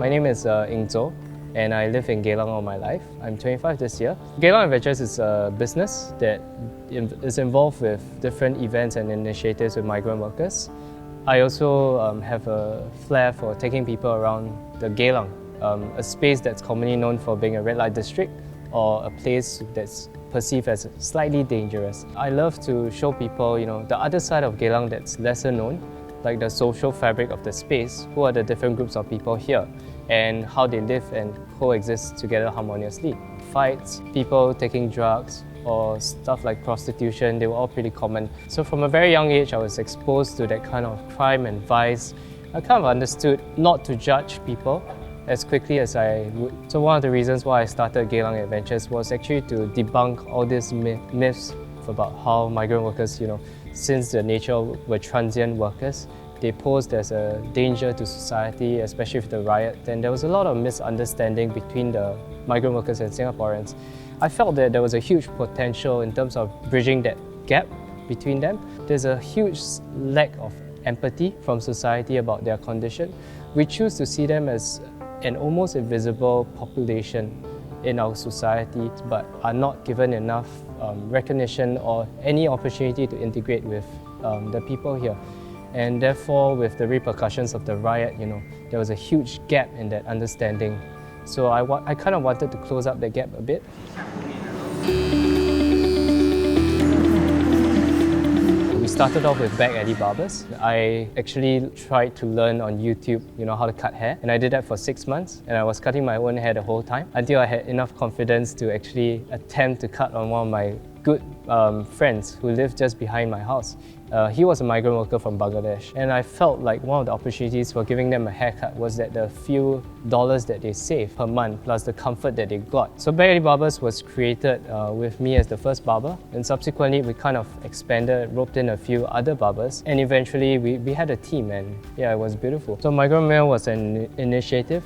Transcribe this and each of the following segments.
My name is Ing Zo, and I live in Geylang all my life. I'm 25 this year. Geylang Adventures is a business that is involved with different events and initiatives with migrant workers. I also have a flair for taking people around the Geylang, a space that's commonly known for being a red light district or a place that's perceived as slightly dangerous. I love to show people, the other side of Geylang that's lesser known, like the social fabric of the space, who are the different groups of people here, and how they live and coexist together harmoniously. Fights, people taking drugs, or stuff like prostitution, they were all pretty common. So from a very young age, I was exposed to that kind of crime and vice. I kind of understood not to judge people as quickly as I would. So one of the reasons why I started Geylang Adventures was actually to debunk all these myths about how migrant workers, since the nature were transient workers, they posed as a danger to society, especially with the riot. And there was a lot of misunderstanding between the migrant workers and Singaporeans. I felt that there was a huge potential in terms of bridging that gap between them. There's a huge lack of empathy from society about their condition. We choose to see them as an almost invisible population in our society, but are not given enough recognition or any opportunity to integrate with the people here. And therefore, with the repercussions of the riot, there was a huge gap in that understanding. So I kind of wanted to close up that gap a bit. We started off with back alley barbers. I actually tried to learn on YouTube, how to cut hair, and I did that for 6 months, and I was cutting my own hair the whole time until I had enough confidence to actually attempt to cut on one of my good friends who lived just behind my house. He was a migrant worker from Bangladesh, and I felt like one of the opportunities for giving them a haircut was that the few dollars that they saved per month plus the comfort that they got. So Back Alley Barbers was created with me as the first barber, and subsequently we kind of expanded, roped in a few other barbers, and eventually we had a team, and yeah, it was beautiful. So Migrant Mail was an initiative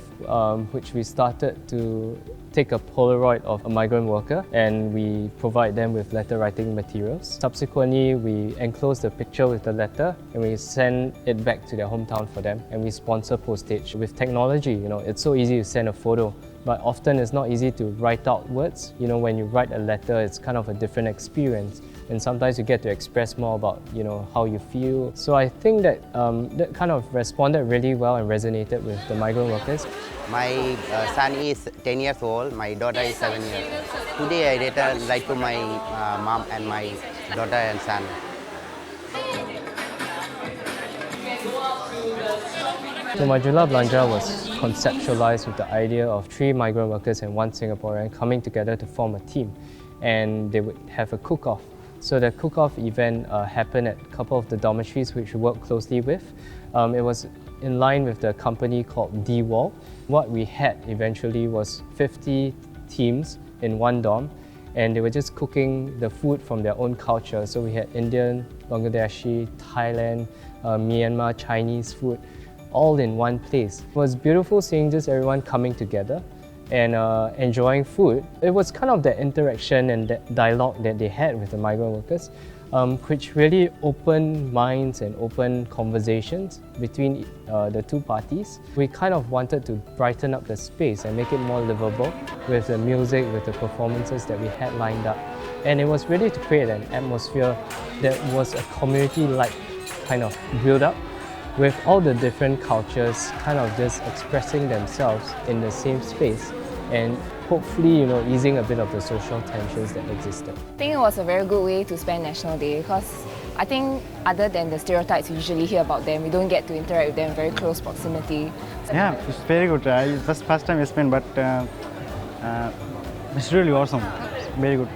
which we started to take a Polaroid of a migrant worker and we provide them with letter writing materials. Subsequently, we enclose the picture with the letter and we send it back to their hometown for them, and we sponsor postage. With technology, it's so easy to send a photo, but often it's not easy to write out words. When you write a letter, it's kind of a different experience, and sometimes you get to express more about how you feel. So I think that that kind of responded really well and resonated with the migrant workers. My son is 10 years old, my daughter is 7 years old. Today I write to my mom and my daughter and son. So my Jula Belanja was conceptualized with the idea of 3 migrant workers and 1 Singaporean coming together to form a team, and they would have a cook-off. So the cook-off event happened at a couple of the dormitories which we worked closely with. It was in line with the company called D-Wall. What we had eventually was 50 teams in 1 dorm, and they were just cooking the food from their own culture. So we had Indian, Bangladeshi, Thailand, Myanmar, Chinese food, all in one place. It was beautiful seeing just everyone coming together and enjoying food. It was kind of that interaction and that dialogue that they had with the migrant workers, which really opened minds and opened conversations between the 2 parties. We kind of wanted to brighten up the space and make it more livable with the music, with the performances that we had lined up. And it was really to create an atmosphere that was a community-like kind of build-up, with all the different cultures kind of just expressing themselves in the same space, and hopefully, easing a bit of the social tensions that existed. I think it was a very good way to spend National Day, because I think other than the stereotypes we usually hear about them, we don't get to interact with them in very close proximity. Yeah, it's very good. First time I spent, but it's really awesome. It's very good.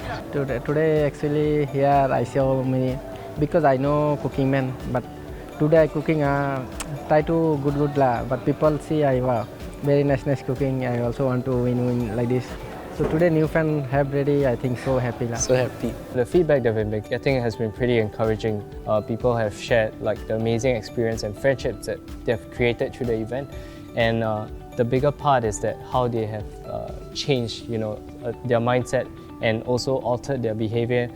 Today actually here I saw many, because I know cooking man, but today cooking try to good lah. But people see I very nice cooking. I also want to win like this. So today new fan have ready. I think so happy lah. So happy. The feedback that we've been getting has been pretty encouraging. People have shared the amazing experience and friendships that they've created through the event, and the bigger part is that how they have changed, their mindset and also altered their behavior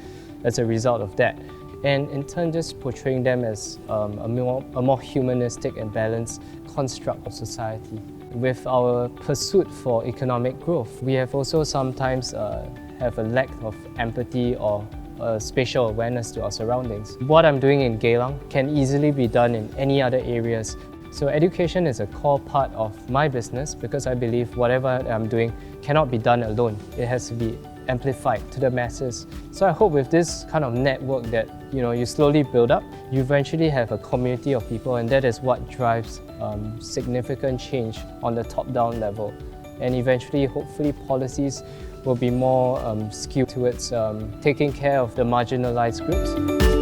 as a result of that. and in turn just portraying them as a more humanistic and balanced construct of society. With our pursuit for economic growth, we have also sometimes have a lack of empathy or spatial awareness to our surroundings. What I'm doing in Geylang can easily be done in any other areas. So education is a core part of my business because I believe whatever I'm doing cannot be done alone. It has to be amplified to the masses. So I hope with this kind of network that you slowly build up, you eventually have a community of people, and that is what drives significant change on the top-down level. And eventually, hopefully, policies will be more skewed towards taking care of the marginalized groups.